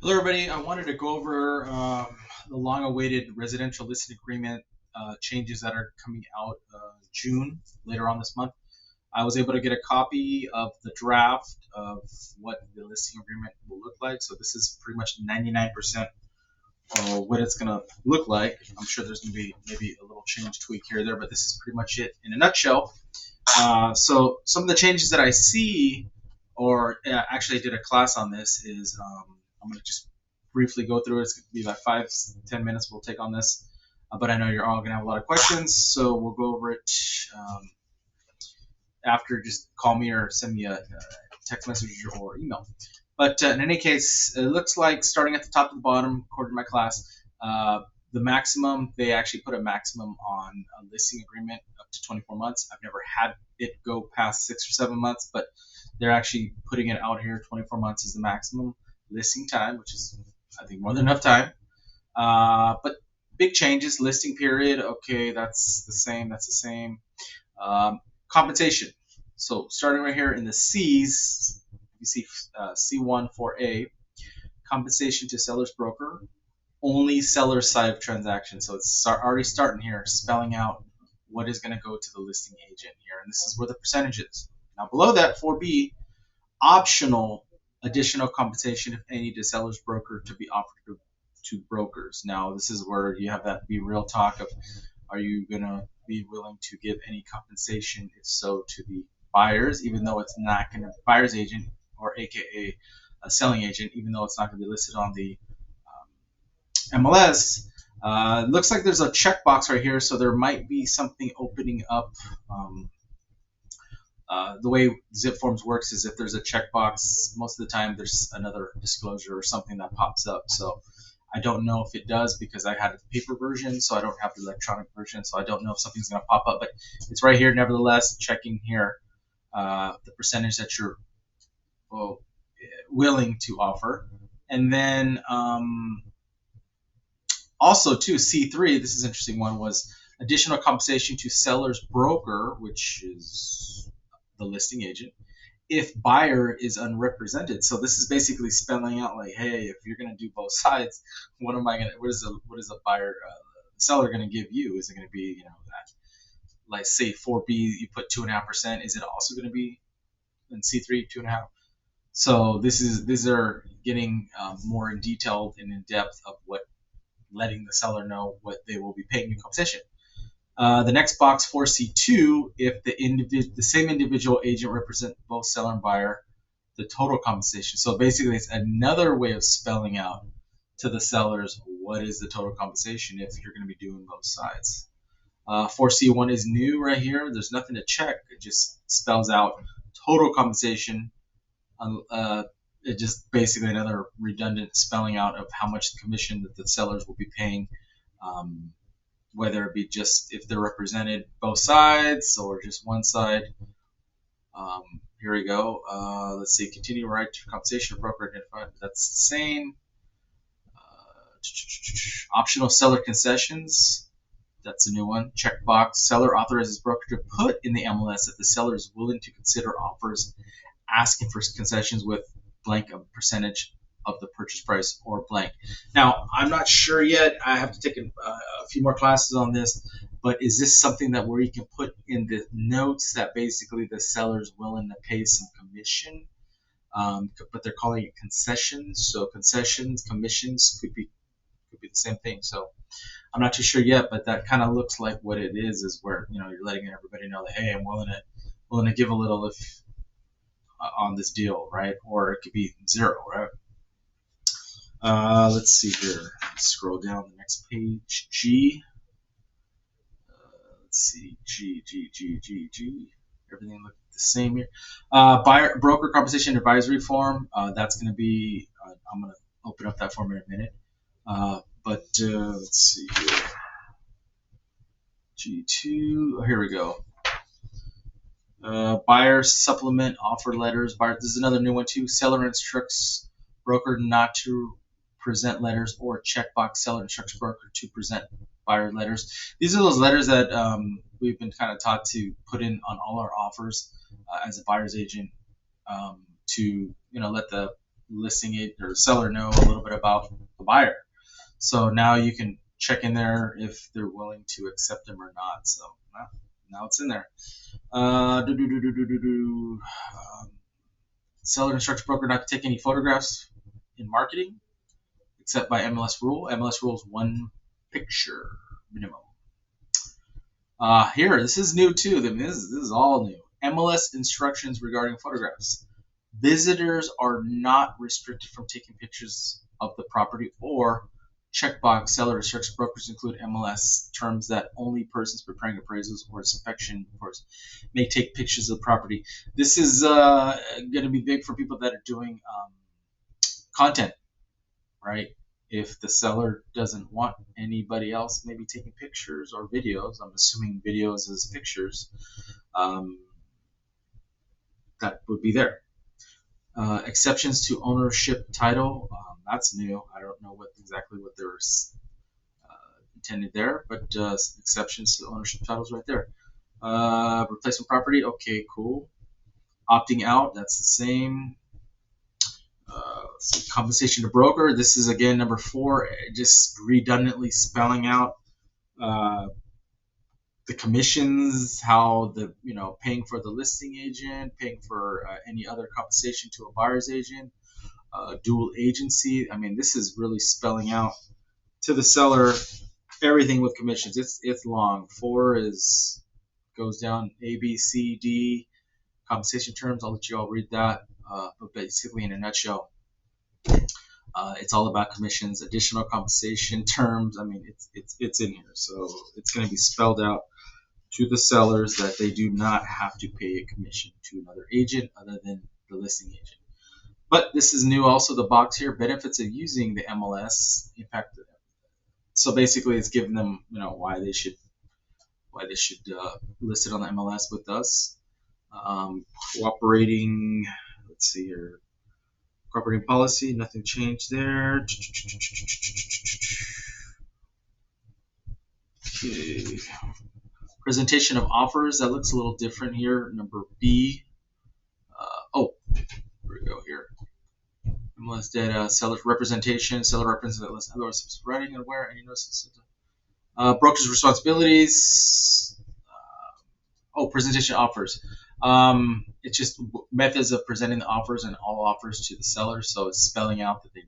Hello, everybody. I wanted to go over the long-awaited residential listing agreement changes that are coming out June later on this month. I was able to get a copy of the draft of what the listing agreement will look like. So this is pretty much 99% what it's going to look like. I'm sure there's going to be maybe a little change, tweak here or there, but this is pretty much it in a nutshell. So some of the changes that I see, or actually I did a class on this, is I'm going to just briefly go through it. It's going to be like 5-10 minutes we'll take on this. But I know you're all going to have a lot of questions, so we'll go over it after. Just call me or send me a text message or email. But in any case, it looks like starting at the top to the bottom, according to my class, the maximum, they actually put a maximum on a listing agreement up to 24 months. I've never had it go past 6 or 7 months, but they're actually putting it out here. 24 months is the maximum listing time, which is, I think, more than enough time. But big changes, listing period, okay, that's the same, that's the same. Compensation. So starting right here in the C's, you see C1 4A, compensation to seller's broker, only seller's side of transaction. So it's already starting here, spelling out what is going to go to the listing agent here. And this is where the percentage is. Now below that, 4B, optional additional compensation, if any, to seller's broker to be offered to brokers. Now this is where you have that be real talk of, are you going to be willing to give any compensation, if so, to the buyers, even though it's not going to buyer's agent, or aka a selling agent, even though it's not going to be listed on the MLS. Looks like there's a checkbox right here, so there might be something opening up. The way zip forms works is if there's a checkbox, most of the time there's another disclosure or something that pops up. So I don't know if it does, because I had a paper version, so I don't have the electronic version, so I don't know if something's going to pop up, but it's right here nevertheless, checking here the percentage that you're willing to offer. And then also too, C3, this is an interesting one, was additional compensation to seller's broker, which is the listing agent, if buyer is unrepresented. So this is basically spelling out like, hey, if you're going to do both sides, what is a buyer, seller going to give you? Is it going to be, that, like say 4B, you put 2.5%, is it also going to be in C3 2.5? So these are getting more in detail and in depth of what, letting the seller know what they will be paying in compensation. The next box, 4C2, if the same individual agent represents both seller and buyer, the total compensation. So basically, it's another way of spelling out to the sellers what is the total compensation if you're going to be doing both sides. 4C1 is new right here. There's nothing to check. It just spells out total compensation. It just basically another redundant spelling out of how much commission that the sellers will be paying, whether it be just if they're represented both sides or just one side. Here we go. Let's see. Continue right to compensation broker identified. That's the same. Optional seller concessions. That's a new one. Checkbox. Seller authorizes broker to put in the MLS that the seller is willing to consider offers asking for concessions with blank a percentage of the purchase price or blank. Now, I'm not sure yet. I have to take a few more classes on this, but is this something that where you can put in the notes that basically the seller is willing to pay some commission, but they're calling it concessions. So concessions, commissions could be the same thing. So I'm not too sure yet, but that kind of looks like what it is where you're letting everybody know that, hey, I'm willing to give a little if on this deal, right? Or it could be zero, right? Let's see here. Let's scroll down the next page. G. Let's see. G. Everything looks the same here. Buyer broker compensation advisory form. That's going to be. I'm going to open up that form in a minute. But let's see here. G2. Here we go. Buyer supplement offer letters. Buyer. This is another new one too. Seller instructs broker not to present letters, or checkbox. Seller instructs broker to present buyer letters. These are those letters that we've been kind of taught to put in on all our offers as a buyer's agent, to let the listing it or seller know a little bit about the buyer. So now you can check in there if they're willing to accept them or not. So now it's in there. Seller instructs broker not to take any photographs in marketing except by MLS rule. MLS rule is 1 picture minimum. Here, this is new too. This is all new. MLS instructions regarding photographs. Visitors are not restricted from taking pictures of the property or checkbox. Seller instructs brokers include MLS terms that only persons preparing appraisals or inspection reports may take pictures of the property. This is going to be big for people that are doing content, right? If the seller doesn't want anybody else maybe taking pictures or videos, I'm assuming videos as pictures, that would be there. Exceptions to ownership title, that's new. I don't know exactly what they're intended there, but exceptions to ownership titles right there. Replacement property, okay, cool. Opting out, that's the same. So compensation to broker, this is again number 4, just redundantly spelling out the commissions, how the paying for the listing agent, paying for any other compensation to a buyer's agent, dual agency. I mean, this is really spelling out to the seller everything with commissions. It's long. 4 goes down A, B, C, D. Compensation terms. I'll let you all read that. But basically, in a nutshell, it's all about commissions, additional compensation terms. I mean, it's in here, so it's going to be spelled out to the sellers that they do not have to pay a commission to another agent other than the listing agent. But this is new. Also, the box here, benefits of using the MLS. In fact, so basically, it's giving them why they should list it on the MLS with us. Cooperating. Let's see here. Cooperating policy, nothing changed there. Okay. Presentation of offers, that looks a little different here. Number B. Here we go here. MLS data, seller representation, seller represents that list otherwise writing and aware any notices. Broker's responsibilities. Presentation offers. It's just methods of presenting the offers and all offers to the seller. So it's spelling out that they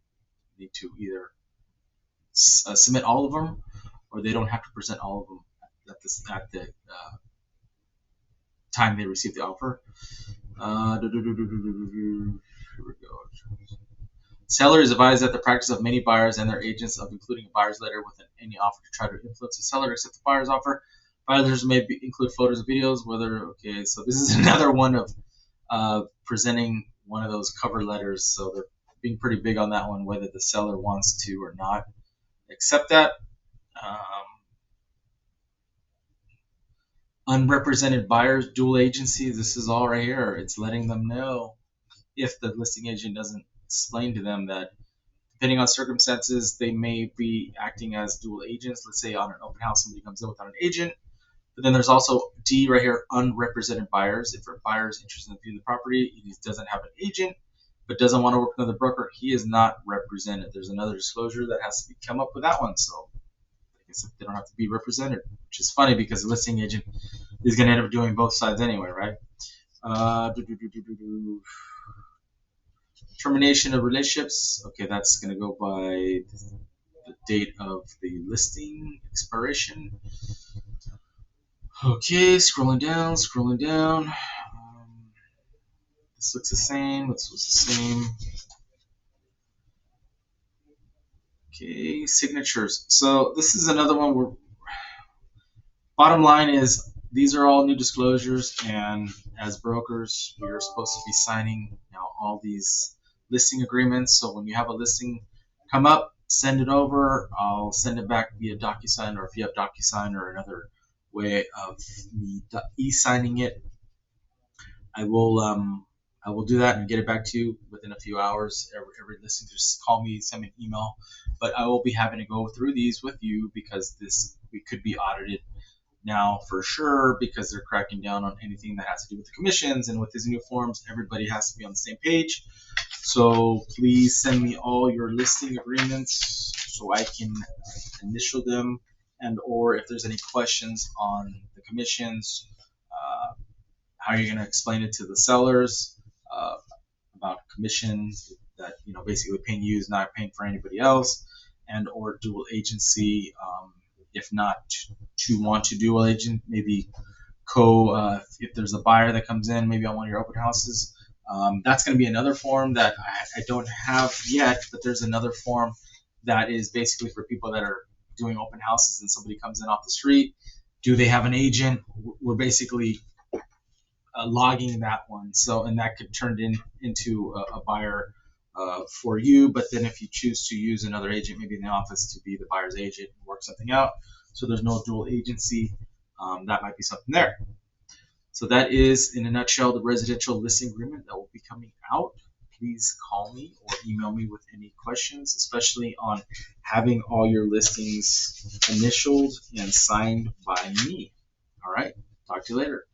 need to either submit all of them, or they don't have to present all of them at the time they receive the offer. Here we go. Seller is advised that the practice of many buyers and their agents of including a buyer's letter with any offer to try to influence the seller to accept the buyer's offer. Buyers may include photos and videos. So this is another one of presenting one of those cover letters. So they're being pretty big on that one, whether the seller wants to or not accept that. Unrepresented buyers, dual agency. This is all right here. It's letting them know if the listing agent doesn't explain to them that depending on circumstances, they may be acting as dual agents. Let's say on an open house, somebody comes in without an agent. But then there's also D right here, unrepresented buyers. If a buyer is interested in viewing the property, he doesn't have an agent, but doesn't want to work with another broker, he is not represented. There's another disclosure that has to come up with that one. So I guess they don't have to be represented, which is funny because the listing agent is going to end up doing both sides anyway, right? Termination of relationships. Okay, that's going to go by the date of the listing expiration. Okay, scrolling down. This looks the same. This was the same. Okay, signatures. So this is another one where bottom line is these are all new disclosures, and as brokers, we are supposed to be signing all these listing agreements. So when you have a listing come up, send it over. I'll send it back via DocuSign, or if you have DocuSign or another way of me e-signing it, I will do that and get it back to you within a few hours. Every listing, just call me, send me an email. But I will be having to go through these with you because we could be audited now for sure, because they're cracking down on anything that has to do with the commissions. And with these new forms, everybody has to be on the same page. So please send me all your listing agreements so I can initial them, and or if there's any questions on the commissions, how you're going to explain it to the sellers, about commissions that basically paying you is not paying for anybody else, and or dual agency. If not to want to dual agent, maybe if there's a buyer that comes in maybe on one of your open houses. That's going to be another form that I don't have yet, but there's another form that is basically for people that are doing open houses and somebody comes in off the street. Do they have an agent? We're basically logging that one. So, and that could turn into a buyer for you. But then if you choose to use another agent, maybe in the office, to be the buyer's agent and work something out, so there's no dual agency, that might be something there. So that is, in a nutshell, the residential listing agreement that will be coming out. Please call me or email me with any questions, especially on having all your listings initialed and signed by me. All right. Talk to you later.